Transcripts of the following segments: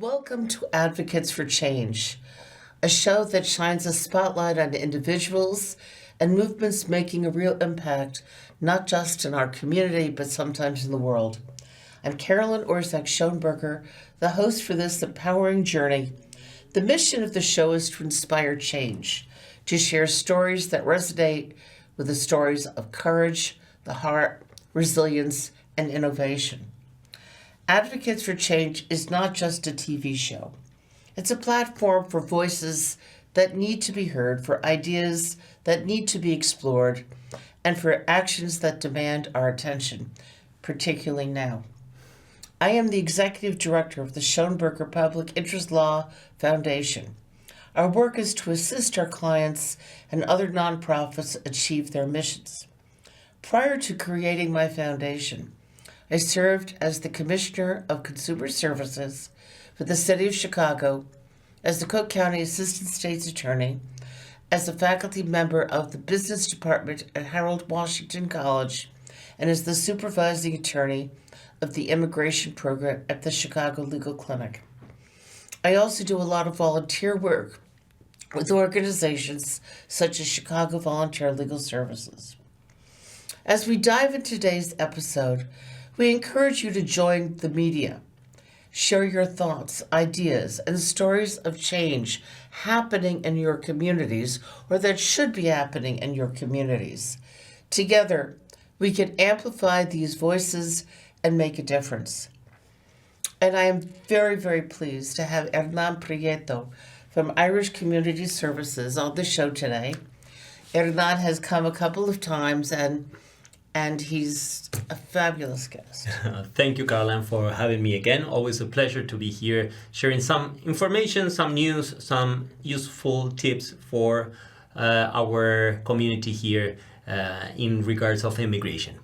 Welcome to Advocates for Change, a show that shines a spotlight on individuals and movements making a real impact, not just in our community, but sometimes in the world. I'm Caroline Shoenberger, the host for this empowering journey. The mission of the show is to inspire change, to share stories that resonate with the stories of courage, the heart, resilience, and innovation. Advocates for Change is not just a TV show. It's a platform for voices that need to be heard, for ideas that need to be explored, and for actions that demand our attention, particularly now. I am the executive director of the Shoenberger Public Interest Law Foundation. Our work is to assist our clients and other nonprofits achieve their missions. Prior to creating my foundation, I served as the Commissioner of Consumer Services for the City of Chicago, as the Cook County Assistant State's Attorney, as a faculty member of the Business Department at Harold Washington College, and as the Supervising Attorney of the Immigration Program at the Chicago Legal Clinic. I also do a lot of volunteer work with organizations such as Chicago Volunteer Legal Services. As we dive into today's episode, we encourage you to join the media. Share your thoughts, ideas, and stories of change happening in your communities or that should be happening in your communities. Together, we can amplify these voices and make a difference. And I am very, very pleased to have Hernan Prieto from Irish Community Services on the show today. Hernan has come a couple of times and he's a fabulous guest. Thank you, Caroline, for having me again. Always a pleasure to be here, sharing some information, some news, some useful tips for our community here in regards of immigration.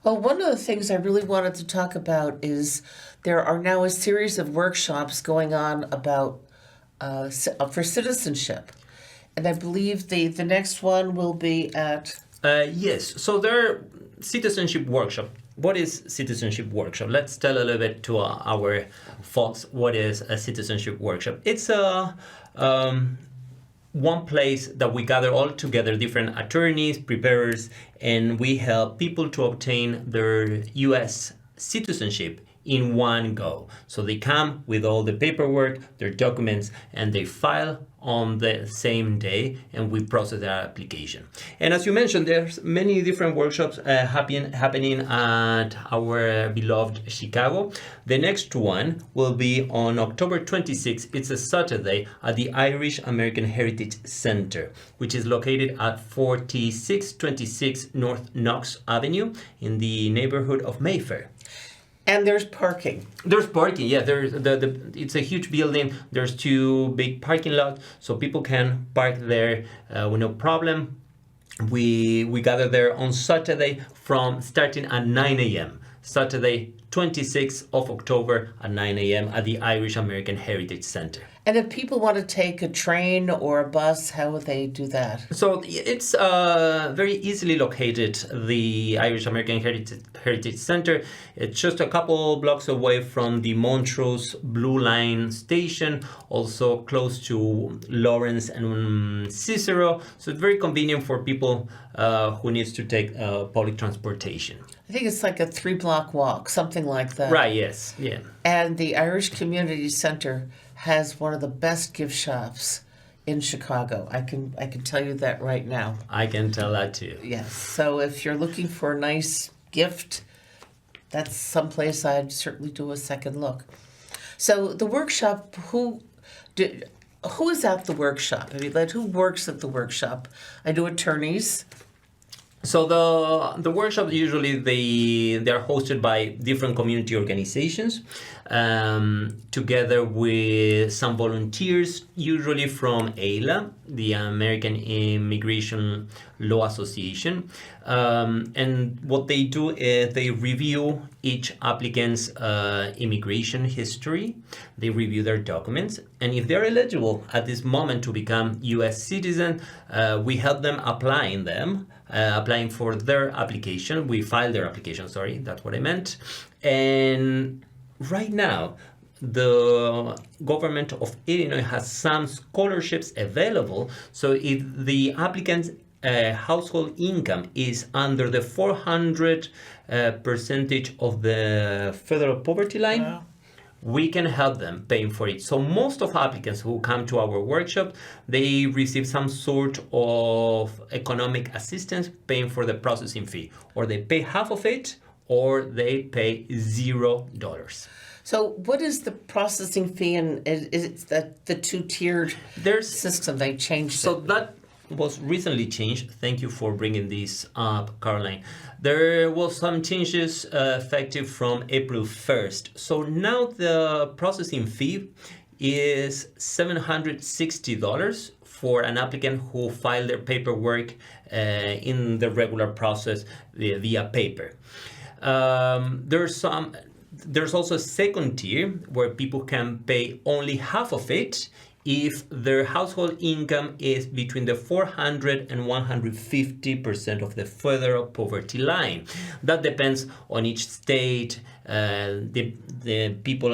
Well, one of the things I really wanted to talk about is there are now a series of workshops going on about for citizenship. And I believe the next one will be at... Yes, so there Citizenship Workshop. What is Citizenship Workshop? Let's tell a little bit to our folks what is a Citizenship Workshop. It's a one place that we gather all together, different attorneys, preparers, and we help people to obtain their U.S. citizenship in one go. So they come with all the paperwork, their documents, and they file on the same day, and we process their application. And as you mentioned, there's many different workshops happening at our beloved Chicago. The next one will be on October 26th. It's a Saturday at the Irish American Heritage Center, which is located at 4626 North Knox Avenue in the neighborhood of Mayfair. And there's parking. There's parking, yeah. There's it's a huge building. There's two big parking lots, so people can park there with no problem. We gather there on Saturday from starting at 9 a.m. Saturday, 26th of October at 9 a.m. at the Irish American Heritage Center. And if people want to take a train or a bus, how would they do that? So it's very easily located, the Irish American Heritage Center. It's just a couple blocks away from the Montrose Blue Line station, also close to Lawrence and Cicero. So it's very convenient for people who needs to take public transportation. I think it's like a 3-block walk, something like that. Right, yes, yeah. And the Irish Community Center has one of the best gift shops in Chicago. I can tell you that right now. I can tell that too. Yes. So if you're looking for a nice gift, that's someplace I'd certainly do a second look. So the workshop, who is at the workshop? I mean, who works at the workshop? I know attorneys. So the workshops usually they're hosted by different community organizations, together with some volunteers, usually from AILA, the American Immigration Law Association. And what they do is they review each applicant's immigration history. They review their documents, and if they're eligible at this moment to become U.S. citizen, we help them applying for their application. We file their application, sorry, that's what I meant. And right now, the government of Illinois has some scholarships available. So if the applicant's household income is under the 400 percentage of the federal poverty line, Wow. we can help them paying for it. So most of applicants who come to our workshop, they receive some sort of economic assistance paying for the processing fee, or they pay half of it, or they pay $0. So what is the processing fee, and is it that the two-tiered There's system they changed So it? that was recently changed. Thank you for bringing this up, Caroline. There was some changes effective from April 1st. So now the processing fee is $760 for an applicant who filed their paperwork in the regular process via paper. There's also a second tier where people can pay only half of it if their household income is between the 400 and 150% of the federal poverty line. That depends on each state, the people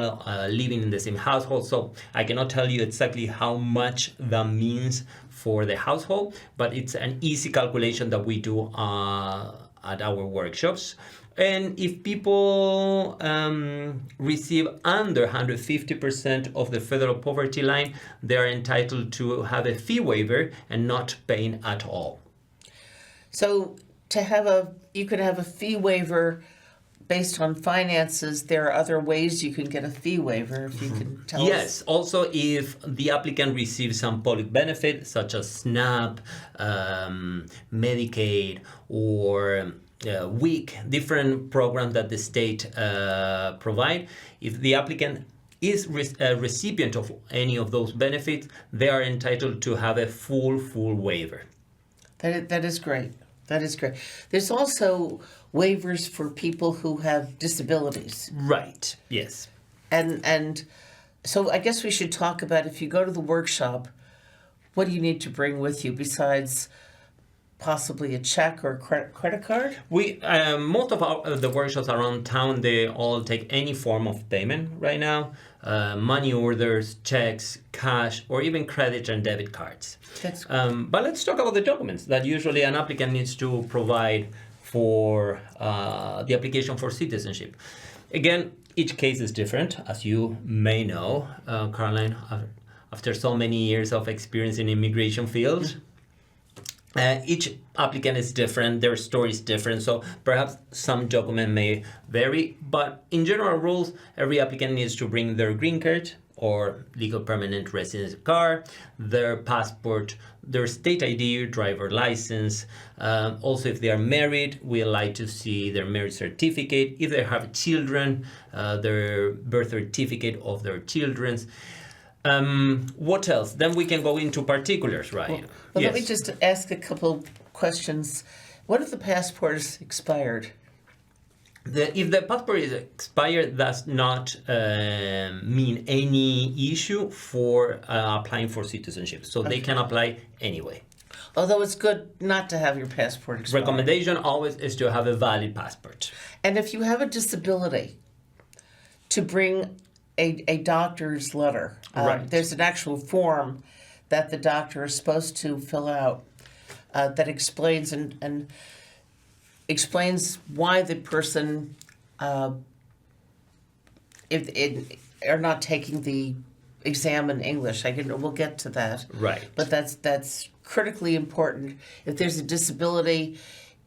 living in the same household. So I cannot tell you exactly how much that means for the household, but it's an easy calculation that we do at our workshops. And if people receive under 150% of the federal poverty line, they are entitled to have a fee waiver and not paying at all. So you could have a fee waiver based on finances. There are other ways you can get a fee waiver, if you can tell us. Yes, also if the applicant receives some public benefit, such as SNAP, Medicaid, or WIC, different programs that the state provide. If the applicant is a recipient of any of those benefits, they are entitled to have a full waiver. That is great. That is great. There's also waivers for people who have disabilities. Right, yes. And so I guess we should talk about, if you go to the workshop, what do you need to bring with you besides possibly a check or a credit card? We most of the workshops around town, they all take any form of payment right now. Money orders, checks, cash, or even credit and debit cards. But let's talk about the documents that usually an applicant needs to provide for the application for citizenship. Again, each case is different, as you may know, Caroline, after so many years of experience in immigration field. Each applicant is different, their story is different, so perhaps some document may vary, but in general rules, every applicant needs to bring their green card or legal permanent residence card, their passport, their state ID, driver license. Also, if they are married, we like to see their marriage certificate. If they have children, their birth certificate of their children's. What else? Then we can go into particulars, right? Well, Yes. let me just ask a couple questions. What if the passport is expired? If the passport is expired, does not mean any issue for applying for citizenship. So they can apply anyway. Although it's good not to have your passport expired. Recommendation always is to have a valid passport. And if you have a disability, to bring a doctor's letter. Right. There's an actual form that the doctor is supposed to fill out that explains and explains why the person are not taking the exam in English. We'll get to that. Right. But that's critically important. If there's a disability,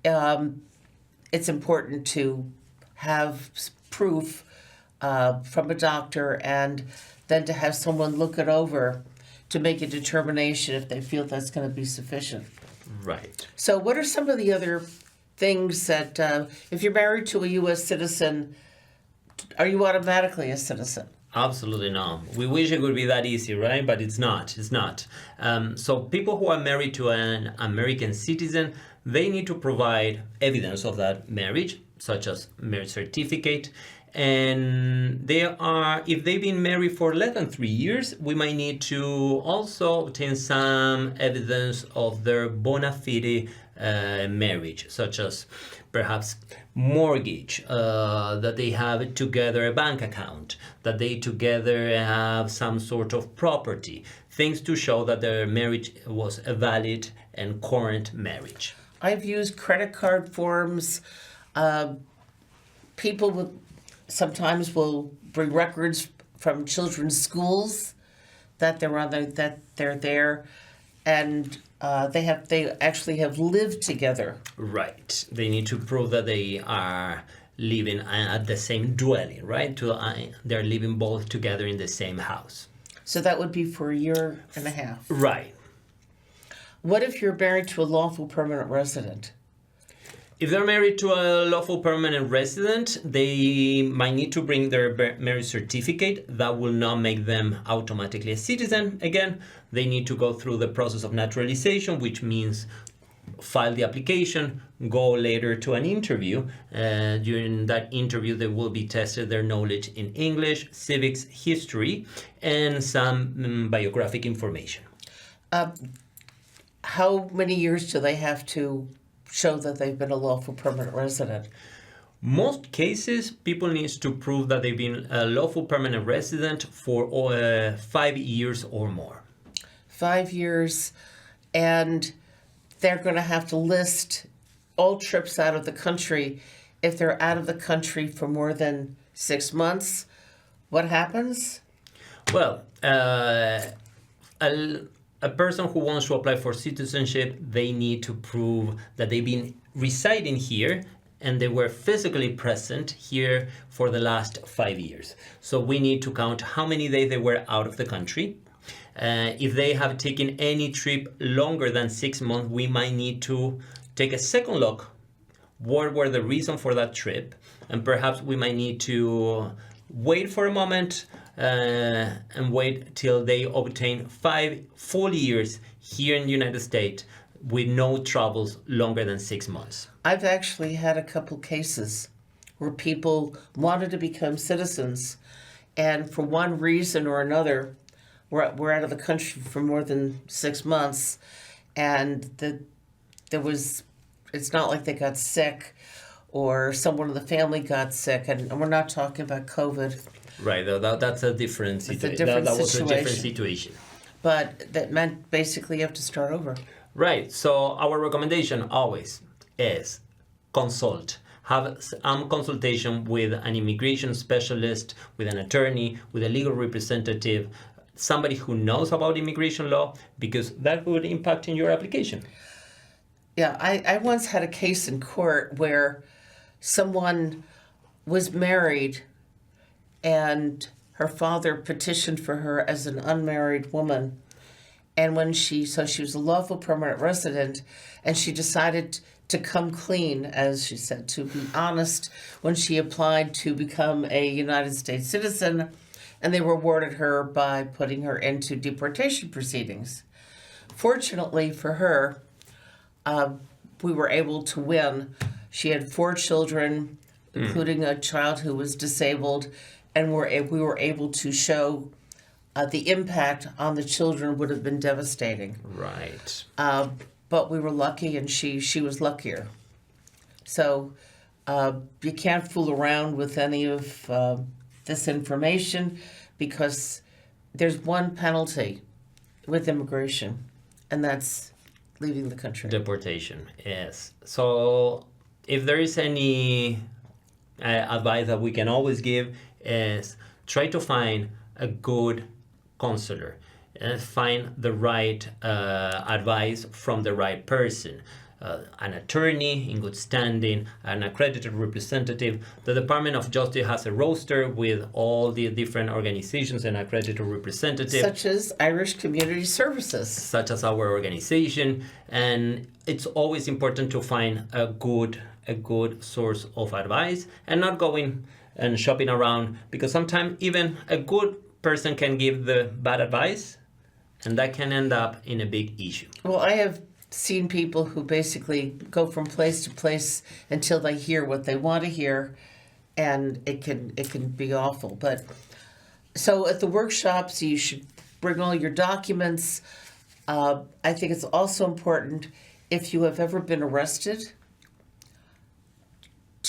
it's important to have proof from a doctor, and then to have someone look it over to make a determination if they feel that's going to be sufficient. Right. So what are some of the other things that, if you're married to a U.S. citizen, are you automatically a citizen? Absolutely not. We wish it would be that easy, right? But it's not. It's not. So people who are married to an American citizen, they need to provide evidence of that marriage, such as marriage certificate. And if they've been married for less than 3 years, we might need to also obtain some evidence of their bona fide marriage, such as perhaps mortgage, that they have together a bank account, that they together have some sort of property, things to show that their marriage was a valid and current marriage. I've used credit card forms. People sometimes will bring records from children's schools that they're there, and they actually have lived together. Right. They need to prove that they are living at the same dwelling, right? They're living both together in the same house. So that would be for a year and a half. Right. What if you're married to a lawful permanent resident? If they're married to a lawful permanent resident, they might need to bring their marriage certificate. That will not make them automatically a citizen. Again, they need to go through the process of naturalization, which means file the application, go later to an interview. During that interview, they will be tested their knowledge in English, civics, history, and some biographic information. How many years do they have to show that they've been a lawful permanent resident? Most cases, people need to prove that they've been a lawful permanent resident for 5 years or more. 5 years, and they're going to have to list all trips out of the country. If they're out of the country for more than 6 months, what happens? Well, a person who wants to apply for citizenship, they need to prove that they've been residing here and they were physically present here for the last 5 years. So we need to count how many days they were out of the country. If they have taken any trip longer than 6 months, we might need to take a second look. What were the reasons for that trip? And perhaps we might need to wait for a moment and wait till they obtain 5 full years here in the United States with no troubles longer than 6 months. I've actually had a couple cases where people wanted to become citizens, and for one reason or another, we're out of the country for more than 6 months, and it's not like they got sick or someone in the family got sick, and we're not talking about COVID. Right, that's a different situation. That was a different situation. But that meant basically you have to start over. Right, so our recommendation always is consult. Have some consultation with an immigration specialist, with an attorney, with a legal representative, somebody who knows about immigration law, because that would impact in your application. Yeah, I once had a case in court where someone was married and her father petitioned for her as an unmarried woman. And so she was a lawful permanent resident, and she decided to come clean, as she said, to be honest, when she applied to become a United States citizen, and they rewarded her by putting her into deportation proceedings. Fortunately for her, we were able to win. She had 4 children, including a child who was disabled, and we were able to show the impact on the children would have been devastating. Right. But we were lucky, and she was luckier. So you can't fool around with any of this information, because there's one penalty with immigration, and that's leaving the country. Deportation, yes. So if there is any advice that we can always give is try to find a good counselor and find the right advice from the right person. An attorney in good standing, an accredited representative. The Department of Justice has a roster with all the different organizations and accredited representatives. Such as Irish Community Services. Such as our organization. And it's always important to find a good source of advice and not going and shopping around, because sometimes even a good person can give the bad advice, and that can end up in a big issue. Well, I have seen people who basically go from place to place until they hear what they want to hear, and it can be awful. But so at the workshops, you should bring all your documents. I think it's also important, if you have ever been arrested,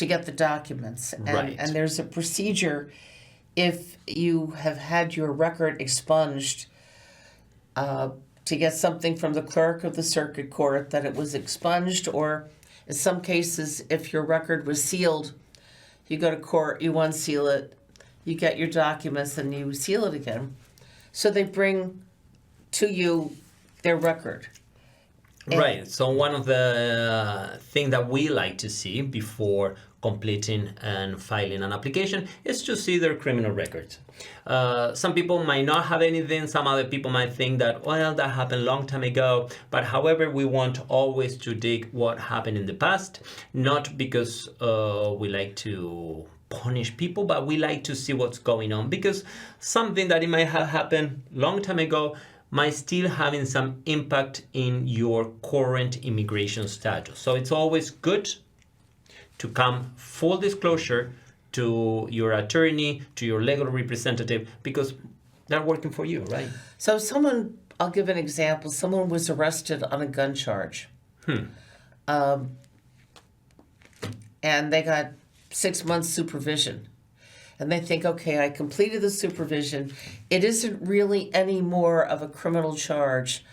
to get the documents. Right. And there's a procedure if you have had your record expunged to get something from the clerk of the circuit court that it was expunged, or in some cases, if your record was sealed, you go to court, you unseal it, you get your documents, and you seal it again. So they bring to you their record. Right. So one of the things that we like to see before completing and filing an application is to see their criminal records. Some people might not have anything. Some other people might think that, well, that happened a long time ago. But however, we want always to dig what happened in the past, not because we like to punish people, but we like to see what's going on, because something that it might have happened long time ago might still having some impact in your current immigration status. So it's always good to come full disclosure to your attorney, to your legal representative, because they're working for you, right? So someone, I'll give an example. Someone was arrested on a gun charge. And they got 6 months supervision. And they think, okay, I completed the supervision. It isn't really any more of a criminal charge.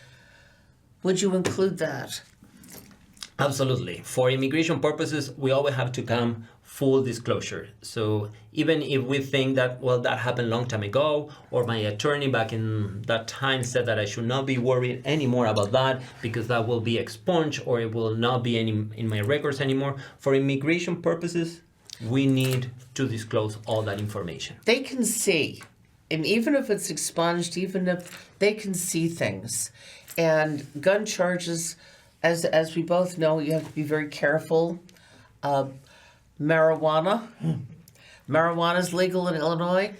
Would you include that? Absolutely. For immigration purposes, we always have to come full disclosure. So even if we think that, well, that happened a long time ago, or my attorney back in that time said that I should not be worried anymore about that because that will be expunged or it will not be any in my records anymore. For immigration purposes, we need to disclose all that information. They can see, and even if it's expunged, even if they can see things. And gun charges, as we both know, you have to be very careful. Marijuana is legal in Illinois.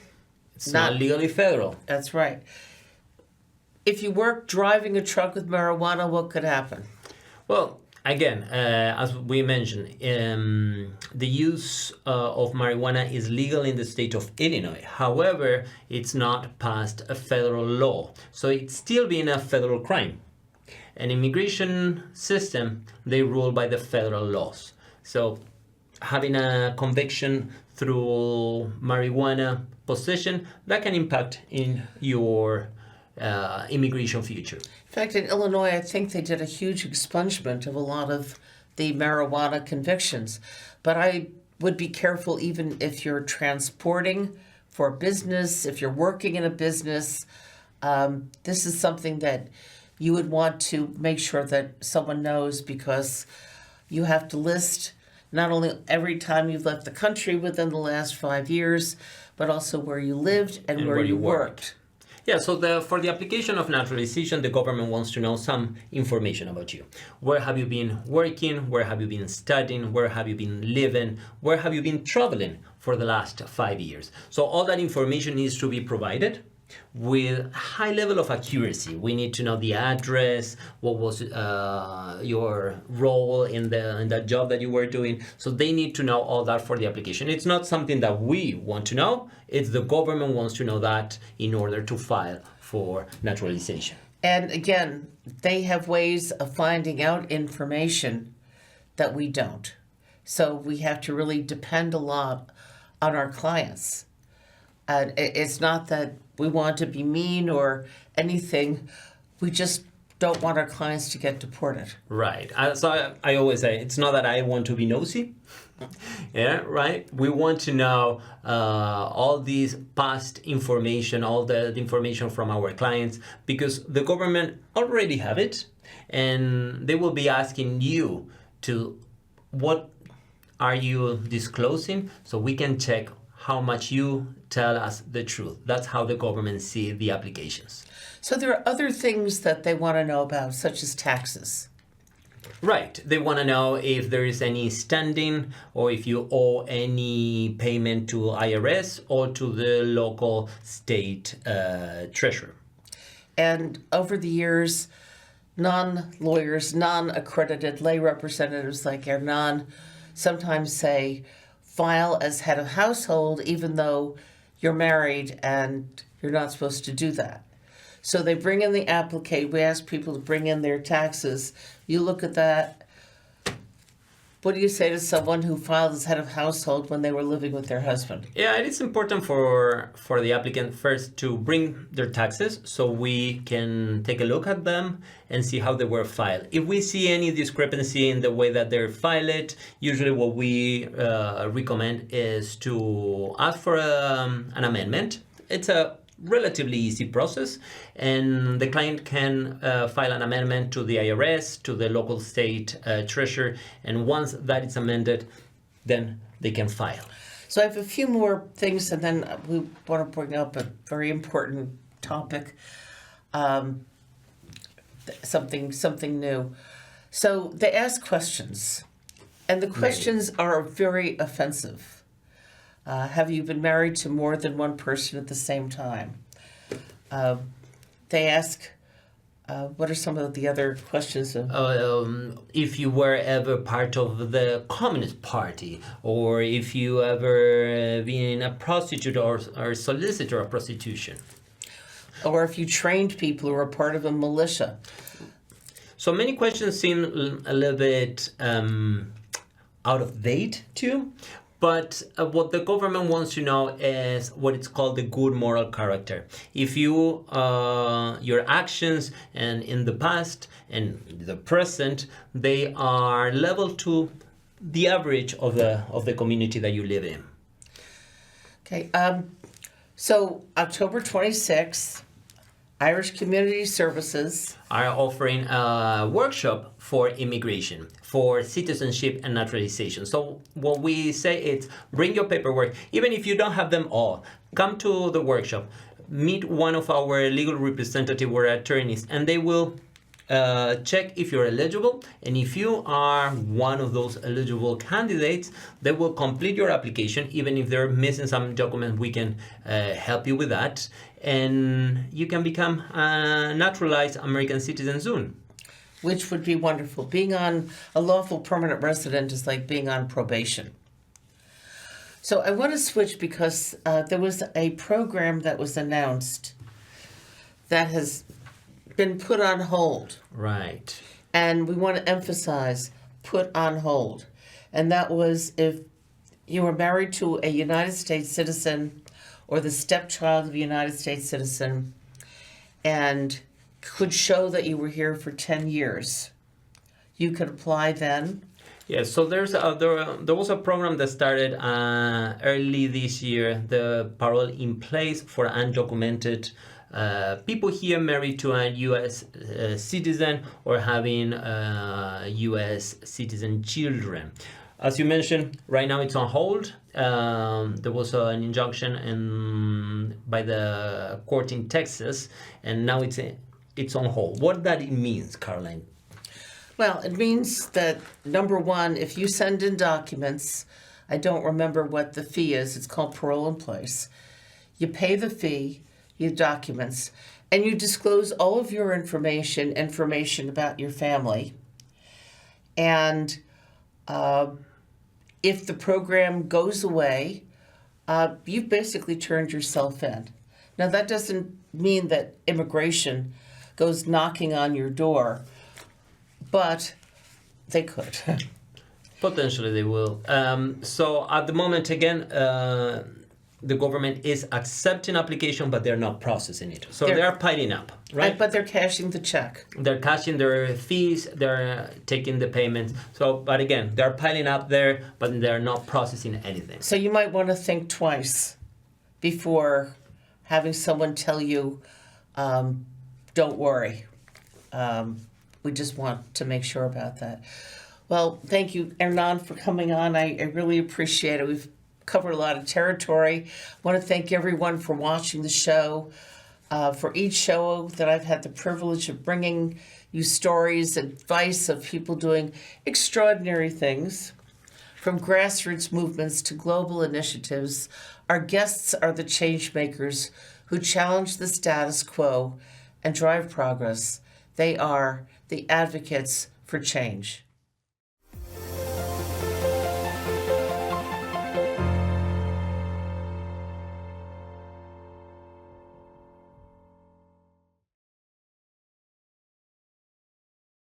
It's not legally federal. That's right. If you were driving a truck with marijuana, what could happen? Well, again, as we mentioned, the use of marijuana is legal in the state of Illinois. However, it's not passed a federal law. So it's still being a federal crime. An immigration system, they rule by the federal laws. So having a conviction through marijuana possession, that can impact in your immigration future. In fact, in Illinois, I think they did a huge expungement of a lot of the marijuana convictions. But I would be careful even if you're transporting for business, if you're working in a business. This is something that you would want to make sure that someone knows, because you have to list not only every time you've left the country within the last 5 years, but also where you lived and where you worked. Yeah, so for the application of naturalization, the government wants to know some information about you. Where have you been working? Where have you been studying? Where have you been living? Where have you been traveling for the last 5 years? So all that information needs to be provided with high level of accuracy. We need to know the address, what was your role in that job that you were doing. So they need to know all that for the application. It's not something that we want to know. It's the government wants to know that in order to file for naturalization. And again, they have ways of finding out information that we don't. So we have to really depend a lot on our clients. And it's not that we want to be mean or anything. We just don't want our clients to get deported. Right. So I always say, it's not that I want to be nosy. Yeah, right? We want to know all these past information, all the information from our clients, because the government already have it, and they will be asking you to, what are you disclosing, so we can check how much you tell us the truth. That's how the government see the applications. So there are other things that they want to know about, such as taxes. Right. They want to know if there is any standing, or if you owe any payment to IRS or to the local state treasurer. And over the years, non-lawyers, non-accredited lay representatives like Hernan sometimes say, file as head of household, even though you're married and you're not supposed to do that. So they bring in the applicant. We ask people to bring in their taxes. You look at that. What do you say to someone who filed as head of household when they were living with their husband? Yeah, it is important for the applicant first to bring their taxes so we can take a look at them and see how they were filed. If we see any discrepancy in the way that they're filed, usually what we recommend is to ask for an amendment. It's a relatively easy process, and the client can file an amendment to the IRS, to the local state treasurer, and once that is amended, then they can file. So I have a few more things, and then we want to bring up a very important topic, something new. So they ask questions, and the questions are very offensive. Have you been married to more than one person at the same time? They ask, what are some of the other questions? If you were ever part of the Communist Party, or if you ever been a prostitute or solicitor of prostitution. Or if you trained people who are part of a militia. So many questions seem a little bit out of date too. But what the government wants to know is what it's called the good moral character. If you, your actions and in the past and the present, they are level to the average of the community that you live in. Okay. So October 26th, Irish Community Services are offering a workshop for immigration, for citizenship and naturalization. So what we say is bring your paperwork, even if you don't have them all, come to the workshop, meet one of our legal representatives or attorneys, and they will check if you're eligible, and if you are one of those eligible candidates, they will complete your application. Even if they're missing some documents, we can help you with that, and you can become a naturalized American citizen soon. Which would be wonderful. Being on a lawful permanent resident is like being on probation. So I want to switch because there was a program that was announced that has been put on hold. Right. And we want to emphasize put on hold. And that was if you were married to a United States citizen or the stepchild of a United States citizen and could show that you were here for 10 years. You could apply then. Yes, so there was a program that started early this year, the Parole in Place for Undocumented people here married to a U.S. Citizen or having U.S. citizen children. As you mentioned, right now it's on hold. There was an injunction by the court in Texas, and now it's on hold. What that means, Caroline? Well, it means that, number one, if you send in documents, I don't remember what the fee is, it's called Parole in Place. You pay the fee, your documents, and you disclose all of your information about your family. And if the program goes away, you've basically turned yourself in. Now, that doesn't mean that immigration goes knocking on your door, but they could. Potentially they will. So at the moment, again, the government is accepting application, but they're not processing it. So they're piling up, right? But they're cashing the check. They're cashing their fees, they're taking the payments. So, but again, they're piling up there, but they're not processing anything. So you might want to think twice before having someone tell you, don't worry. We just want to make sure about that. Well, thank you, Hernan, for coming on. I really appreciate it. We've covered a lot of territory. I want to thank everyone for watching the show. For each show that I've had the privilege of bringing you stories, advice of people doing extraordinary things, from grassroots movements to global initiatives, our guests are the change makers who challenge the status quo and drive progress. They are the advocates for change.